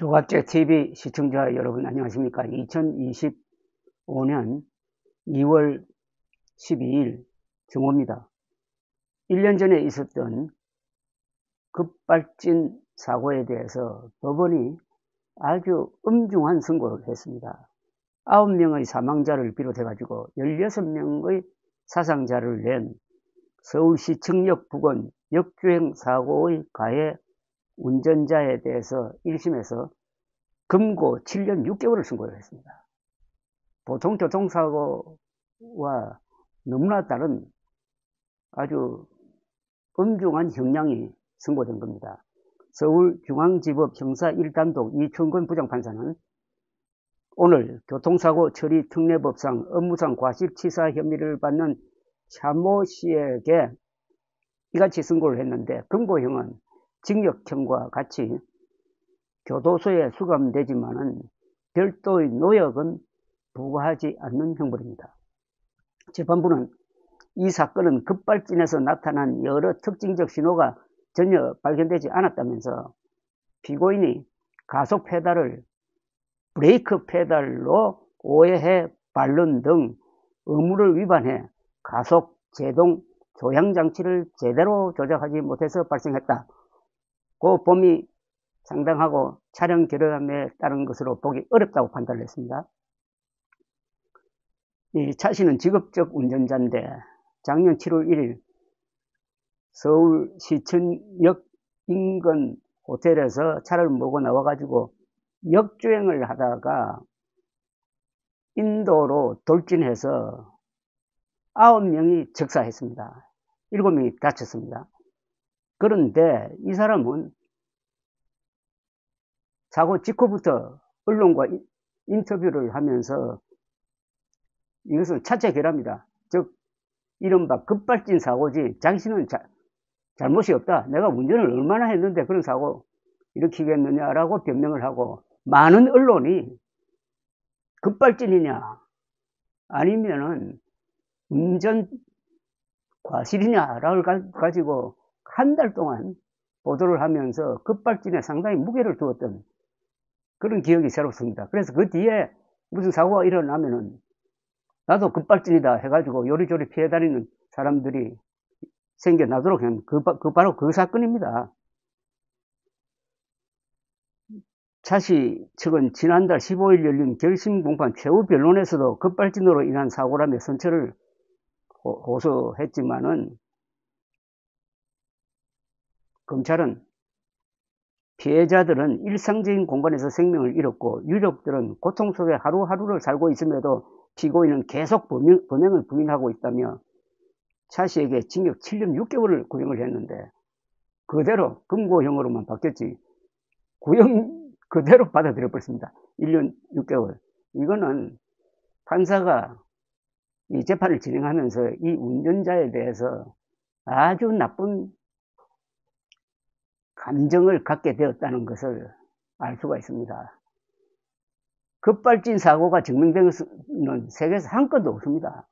조갑제 TV 시청자 여러분 안녕하십니까. 2025년 2월 12일 정오입니다. 1년 전에 있었던 급발진 사고에 대해서 법원이 아주 엄중한 선고를 했습니다. 9명의 사망자를 비롯해 가지고 16명의 사상자를 낸 서울시 청력 부근 역주행 사고의 가해 운전자에 대해서 1심에서 금고 7년 6개월을 선고를 했습니다. 보통 교통사고와 너무나 다른 아주 엄중한 형량이 선고된 겁니다. 서울중앙지법 형사 1단독 이춘근 부장판사는 오늘 교통사고 처리 특례법상 업무상 과실치사 혐의를 받는 차모 씨에게 이같이 선고를 했는데, 금고형은 징역형과 같이 교도소에 수감되지만은 별도의 노역은 부과하지 않는 형벌입니다. 재판부는 이 사건은 급발진에서 나타난 여러 특징적 신호가 전혀 발견되지 않았다면서 피고인이 가속 페달을 브레이크 페달로 오해해 밟는 등 의무를 위반해 가속, 제동, 조향장치를 제대로 조작하지 못해서 발생했다. 그 범위 상당하고 차량 결함에 따른 것으로 보기 어렵다고 판단을 했습니다. 이 차 씨는 직업적 운전자인데 작년 7월 1일 서울 시천역 인근 호텔에서 차를 몰고 나와가지고 역주행을 하다가 인도로 돌진해서 9명이 적사했습니다. 7명이 다쳤습니다. 그런데 이 사람은 사고 직후부터 언론과 인터뷰를 하면서 이것은 차체 결함이다. 즉 이른바 급발진 사고지 당신은 잘못이 없다. 내가 운전을 얼마나 했는데 그런 사고 일으키겠느냐라고 변명을 하고, 많은 언론이 급발진이냐 아니면은 운전 과실이냐를 가지고 한 달 동안 보도를 하면서 급발진에 상당히 무게를 두었던 그런 기억이 새롭습니다. 그래서 그 뒤에 무슨 사고가 일어나면은 나도 급발진이다 해가지고 요리조리 피해 다니는 사람들이 생겨나도록 한 바로 그 사건입니다. 차.씨 측은 지난달 15일 열린 결심 공판 최후 변론에서도 급발진으로 인한 사고라며 선처를 호소했지만은 검찰은 피해자들은 일상적인 공간에서 생명을 잃었고 유족들은 고통 속에 하루하루를 살고 있음에도 피고인은 계속 범행을 부인하고 있다며 차.씨에게 징역 7년 6개월을 구형을 했는데, 그대로 금고형으로만 바뀌었지 구형 그대로 받아들여 버렸습니다. 1년 6개월. 이거는 판사가 이 재판을 진행하면서 이 운전자에 대해서 아주 나쁜 감정을 갖게 되었다는 것을 알 수가 있습니다. 급발진 사고가 증명된 것은 세계에서 한 건도 없습니다.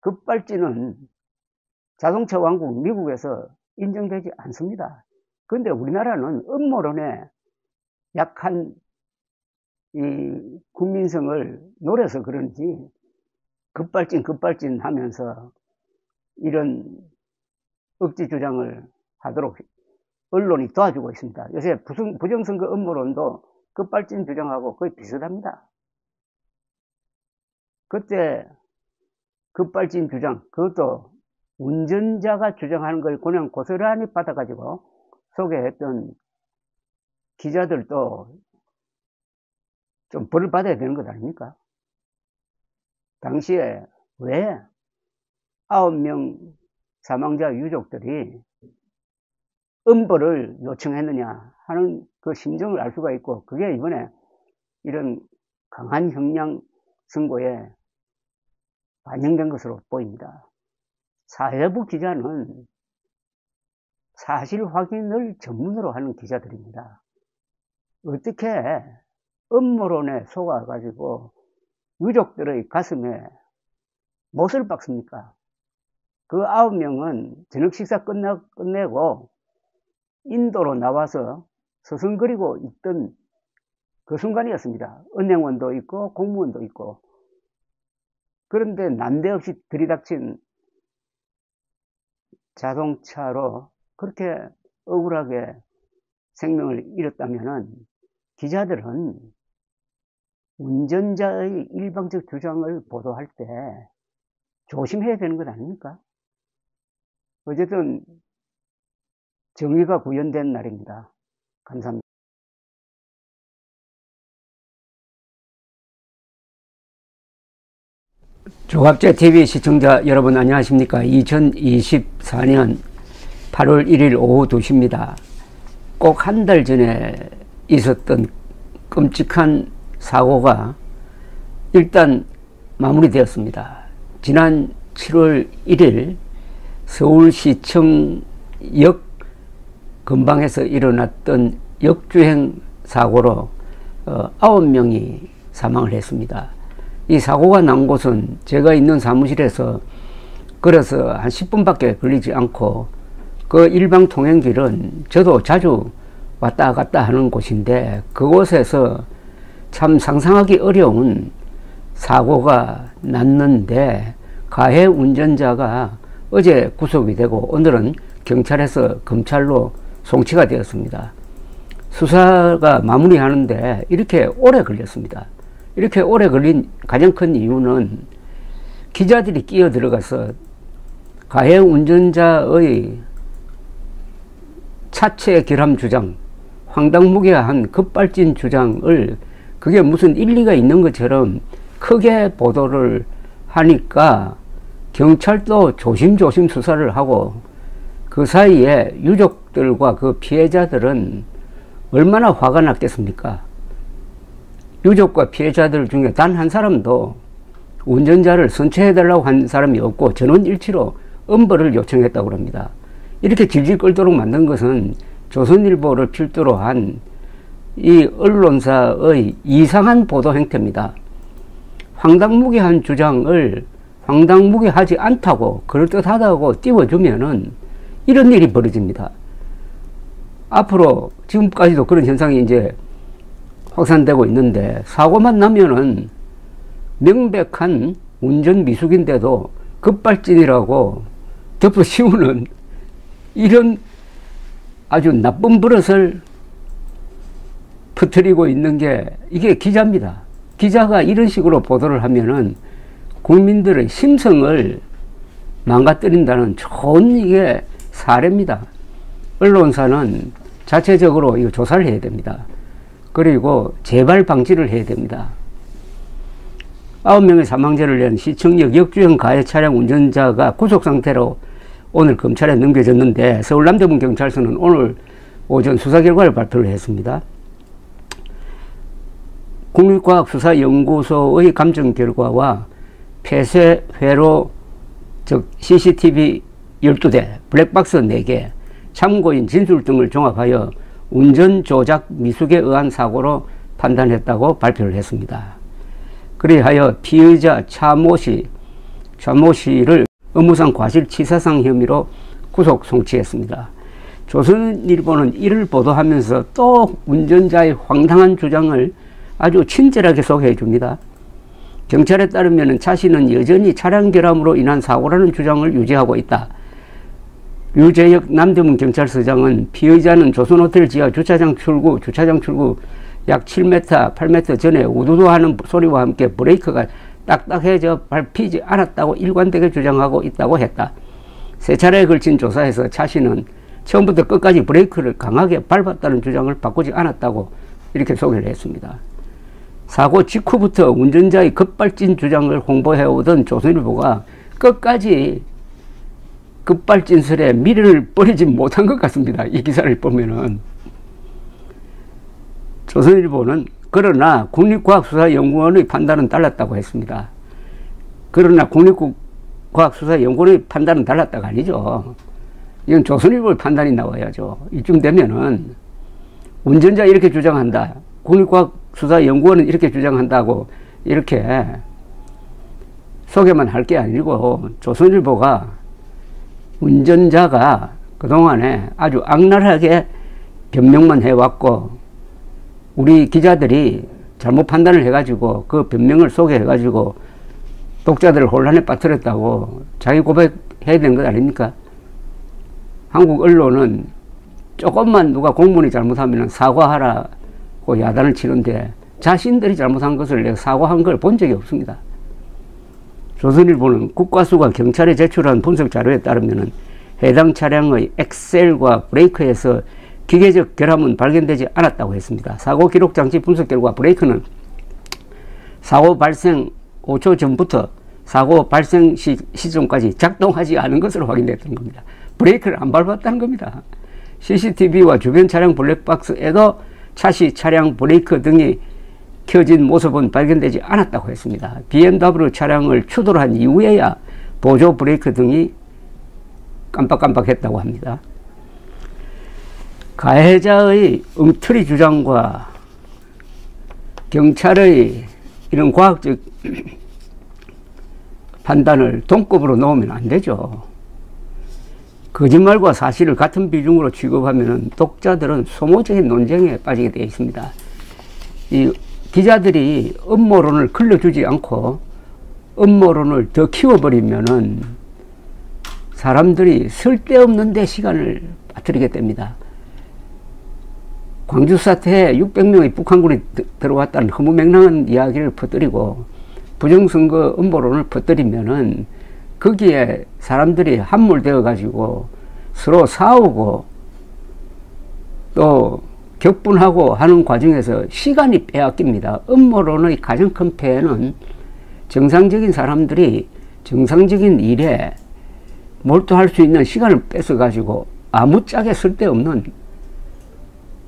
급발진은 자동차 왕국 미국에서 인정되지 않습니다. 그런데 우리나라는 음모론에 약한 이 국민성을 노려서 그런지 급발진 하면서 이런 억지 주장을 하도록 언론이 도와주고 있습니다. 요새 부정선거 음모론도 급발진 주장하고 거의 비슷합니다. 그때 급발진 주장, 그것도 운전자가 주장하는 걸 그냥 고스란히 받아가지고 소개했던 기자들도 좀 벌을 받아야 되는 것 아닙니까? 당시에 왜 9명 사망자 유족들이 엄벌을 요청했느냐 하는 그 심정을 알 수가 있고, 그게 이번에 이런 강한 형량 선고에 반영된 것으로 보입니다. 사회부 기자는 사실 확인을 전문으로 하는 기자들입니다. 어떻게 음모론에 속아가지고 유족들의 가슴에 못을 박습니까? 그 9명은 저녁 식사 끝내고 인도로 나와서 서성거리고 있던 그 순간이었습니다. 은행원도 있고 공무원도 있고. 그런데 난데없이 들이닥친 자동차로 그렇게 억울하게 생명을 잃었다면은 기자들은 운전자의 일방적 주장을 보도할 때 조심해야 되는 것 아닙니까? 어쨌든 정의가 구현된 날입니다. 감사합니다. 조갑제TV 시청자 여러분 안녕하십니까? 2024년 8월 1일 오후 2시입니다. 꼭 한 달 전에 있었던 끔찍한 사고가 일단 마무리되었습니다. 지난 7월 1일 서울시청역 근방에서 일어났던 역주행 사고로 9명이 사망을 했습니다. 이 사고가 난 곳은 제가 있는 사무실에서 걸어서 한 10분밖에 걸리지 않고 그 일방 통행길은 저도 자주 왔다 갔다 하는 곳인데 그곳에서 참 상상하기 어려운 사고가 났는데 가해 운전자가 어제 구속이 되고 오늘은 경찰에서 검찰로 송치가 되었습니다. 수사가 마무리하는데 이렇게 오래 걸렸습니다. 이렇게 오래 걸린 가장 큰 이유는 기자들이 끼어 들어가서 가해 운전자의 차체 결함 주장, 황당무계한 급발진 주장을 그게 무슨 일리가 있는 것처럼 크게 보도를 하니까 경찰도 조심조심 수사를 하고 그 사이에 유족들과 그 피해자들은 얼마나 화가 났겠습니까? 유족과 피해자들 중에 단 한 사람도 운전자를 선처해달라고 한 사람이 없고 전원일치로 엄벌을 요청했다고 합니다. 이렇게 질질 끌도록 만든 것은 조선일보를 필두로 한 이 언론사의 이상한 보도 행태입니다. 황당무계한 주장을 황당무계하지 않다고 그럴듯하다고 띄워주면은 이런 일이 벌어집니다. 앞으로 지금까지도 그런 현상이 이제 확산되고 있는데 사고만 나면은 명백한 운전 미숙인데도 급발진이라고 덮어 씌우는 이런 아주 나쁜 버릇을 퍼뜨리고 있는 게 이게 기자입니다. 기자가 이런 식으로 보도를 하면은 국민들의 심성을 망가뜨린다는 좋은 이게 사례입니다. 언론사는 자체적으로 이거 조사를 해야 됩니다. 그리고 재발 방지를 해야 됩니다. 9명의 사망자를 낸 시청역 역주행 가해 차량 운전자가 구속 상태로 오늘 검찰에 넘겨졌는데 서울 남대문 경찰서는 오늘 오전 수사 결과를 발표를 했습니다. 국립과학수사연구소의 감정 결과와 폐쇄 회로 즉 CCTV 12대, 블랙박스 4개, 참고인 진술 등을 종합하여 운전 조작 미숙에 의한 사고로 판단했다고 발표를 했습니다. 그리하여 피의자 차모 씨를 업무상 과실치사상 혐의로 구속 송치했습니다. 조선일보는 이를 보도하면서 또 운전자의 황당한 주장을 아주 친절하게 소개해 줍니다. 경찰에 따르면 차 씨는 여전히 차량 결함으로 인한 사고라는 주장을 유지하고 있다. 유재혁 남대문 경찰서장은 피의자는 조선호텔 지하 주차장 출구 약 7m, 8m 전에 우두두 하는 소리와 함께 브레이크가 딱딱해져 밟히지 않았다고 일관되게 주장하고 있다고 했다. 세 차례에 걸친 조사에서 차 씨는 처음부터 끝까지 브레이크를 강하게 밟았다는 주장을 바꾸지 않았다고 이렇게 소개를 했습니다. 사고 직후부터 운전자의 급발진 주장을 홍보해오던 조선일보가 끝까지 급발진설에 미련을 버리지 못한 것 같습니다. 이 기사를 보면은. 조선일보는 그러나 국립과학수사연구원의 판단은 달랐다고 했습니다. 그러나 국립과학수사연구원의 판단은 달랐다가 아니죠. 이건 조선일보의 판단이 나와야죠. 이쯤 되면은 운전자 이렇게 주장한다. 국립과학수사연구원은 이렇게 주장한다고 이렇게 소개만 할 게 아니고 조선일보가 운전자가 그동안에 아주 악랄하게 변명만 해왔고, 우리 기자들이 잘못 판단을 해가지고 그 변명을 소개해가지고 독자들을 혼란에 빠뜨렸다고 자기 고백해야 되는 것 아닙니까? 한국 언론은 조금만 누가 공무원이 잘못하면 사과하라고 야단을 치는데 자신들이 잘못한 것을 내가 사과한 걸 본 적이 없습니다. 조선일보는 국과수가 경찰에 제출한 분석 자료에 따르면 해당 차량의 엑셀과 브레이크에서 기계적 결함은 발견되지 않았다고 했습니다. 사고 기록 장치 분석 결과 브레이크는 사고 발생 5초 전부터 사고 발생 시점까지 작동하지 않은 것으로 확인됐던 겁니다. 브레이크를 안 밟았다는 겁니다. CCTV와 주변 차량 블랙박스에도 차시, 차량, 브레이크 등이 켜진 모습은 발견되지 않았다고 했습니다. BMW 차량을 추돌한 이후에야 보조 브레이크 등이 깜빡깜빡했다고 합니다. 가해자의 엉터리 주장과 경찰의 이런 과학적 판단을 동급으로 놓으면 안 되죠. 거짓말과 사실을 같은 비중으로 취급하면 독자들은 소모적인 논쟁에 빠지게 되어 있습니다. 이 기자들이 음모론을 걸러주지 않고 음모론을 더 키워버리면은 사람들이 쓸데없는 데 시간을 빠뜨리게 됩니다. 광주 사태에 600명의 북한군이 들어왔다는 허무맹랑한 이야기를 퍼뜨리고 부정선거 음모론을 퍼뜨리면은 거기에 사람들이 함몰되어 가지고 서로 싸우고 또 격분하고 하는 과정에서 시간이 빼앗깁니다. 음모론의 가장 큰 폐해는 정상적인 사람들이 정상적인 일에 몰두할 수 있는 시간을 뺏어 가지고 아무짝에 쓸데없는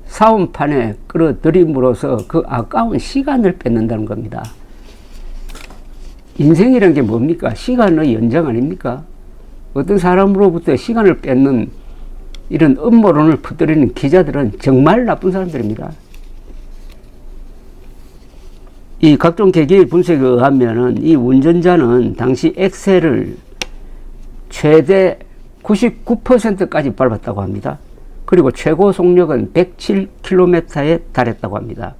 싸움판에 끌어들임으로써 그 아까운 시간을 뺏는다는 겁니다. 인생이란 게 뭡니까? 시간의 연장 아닙니까? 어떤 사람으로부터 시간을 뺏는 이런 음모론을 퍼뜨리는 기자들은 정말 나쁜 사람들입니다. 이 각종 계기의 분석에 의하면은 이 운전자는 당시 엑셀을 최대 99%까지 밟았다고 합니다. 그리고 최고 속력은 107km에 달했다고 합니다.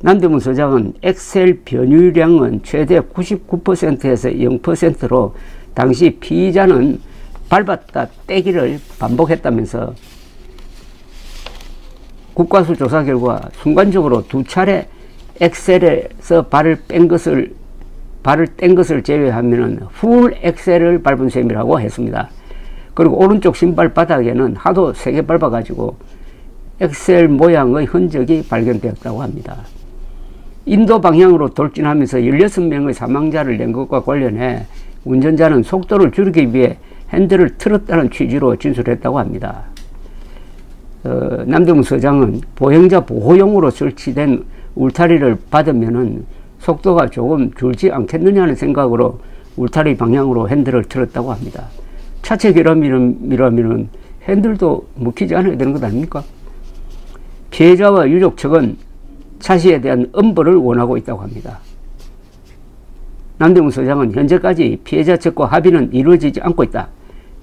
남대문 서장은 엑셀 변유량은 최대 99%에서 0%로 당시 피의자는 밟았다 떼기를 반복했다면서 국과수 조사 결과 순간적으로 2차례 엑셀에서 발을 뗀 것을 제외하면 풀 엑셀을 밟은 셈이라고 했습니다. 그리고 오른쪽 신발 바닥에는 하도 세게 밟아가지고 엑셀 모양의 흔적이 발견되었다고 합니다. 인도 방향으로 돌진하면서 16명의 사망자를 낸 것과 관련해 운전자는 속도를 줄이기 위해 핸들을 틀었다는 취지로 진술했다고 합니다. 남대문 서장은 보행자 보호용으로 설치된 울타리를 받으면은 속도가 조금 줄지 않겠느냐는 생각으로 울타리 방향으로 핸들을 틀었다고 합니다. 차체 결함이라면 핸들도 묶이지 않아야 되는 것 아닙니까? 피해자와 유족 측은 차시에 대한 엄벌을 원하고 있다고 합니다. 남대문 서장은 현재까지 피해자 측과 합의는 이루어지지 않고 있다.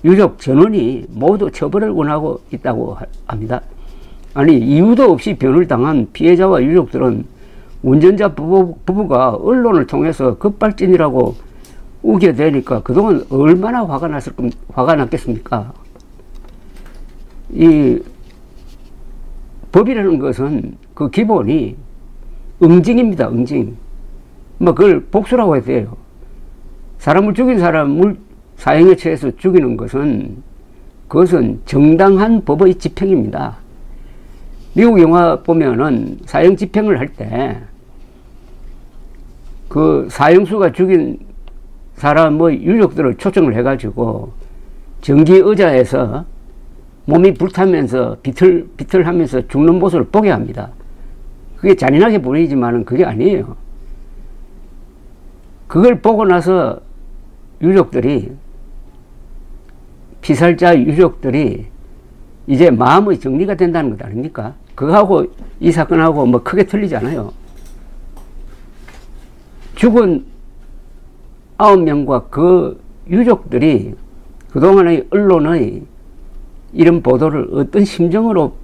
유족 전원이 모두 처벌을 원하고 있다고 합니다. 아니, 이유도 없이 변을 당한 피해자와 유족들은 운전자 부부가 언론을 통해서 급발진이라고 우겨대니까 그동안 얼마나 화가 났겠습니까? 이 법이라는 것은 그 기본이 응징입니다. 응징. 뭐 그걸 복수라고 해야 돼요. 사람을 죽인 사람을 사형에 처해서 죽이는 것은 그것은 정당한 법의 집행입니다. 미국 영화 보면은 사형 집행을 할 때 그 사형수가 죽인 사람의 유족들을 초청을 해가지고 전기 의자에서 몸이 불타면서 비틀하면서 죽는 모습을 보게 합니다. 그게 잔인하게 보이지만은 그게 아니에요. 그걸 보고 나서 유족들이, 피살자 유족들이 이제 마음의 정리가 된다는 것 아닙니까? 그거하고 이 사건하고 뭐 크게 틀리지 않아요. 죽은 9명과 그 유족들이 그동안의 언론의 이런 보도를 어떤 심정으로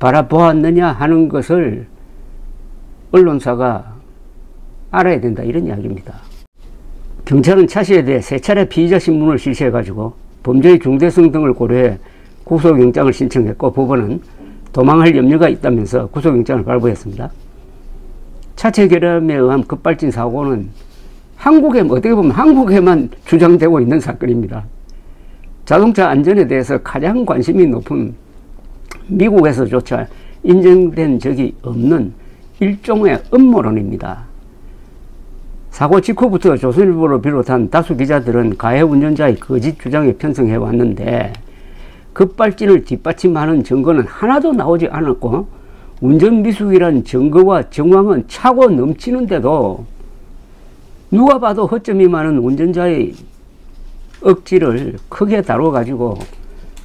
바라보았느냐 하는 것을 언론사가 알아야 된다, 이런 이야기입니다. 경찰은 차 씨에 대해 3차례 피의자 신문을 실시해가지고 범죄의 중대성 등을 고려해 구속영장을 신청했고, 법원은 도망할 염려가 있다면서 구속영장을 발부했습니다. 차체 결함에 의한 급발진 사고는 어떻게 보면 한국에만 주장되고 있는 사건입니다. 자동차 안전에 대해서 가장 관심이 높은 미국에서조차 인정된 적이 없는 일종의 음모론입니다. 사고 직후부터 조선일보를 비롯한 다수 기자들은 가해 운전자의 거짓 주장에 편성해 왔는데, 급발진을 뒷받침하는 증거는 하나도 나오지 않았고, 운전미숙이란 증거와 정황은 차고 넘치는데도 누가 봐도 허점이 많은 운전자의 억지를 크게 다뤄가지고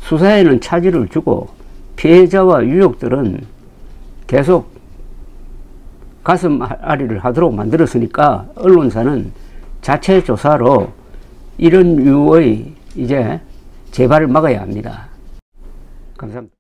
수사에는 차질을 주고, 피해자와 유족들은 계속 가슴 앓이를 하도록 만들었으니까 언론사는 자체 조사로 이런 류의 이제 재발을 막아야 합니다. 감사합니다.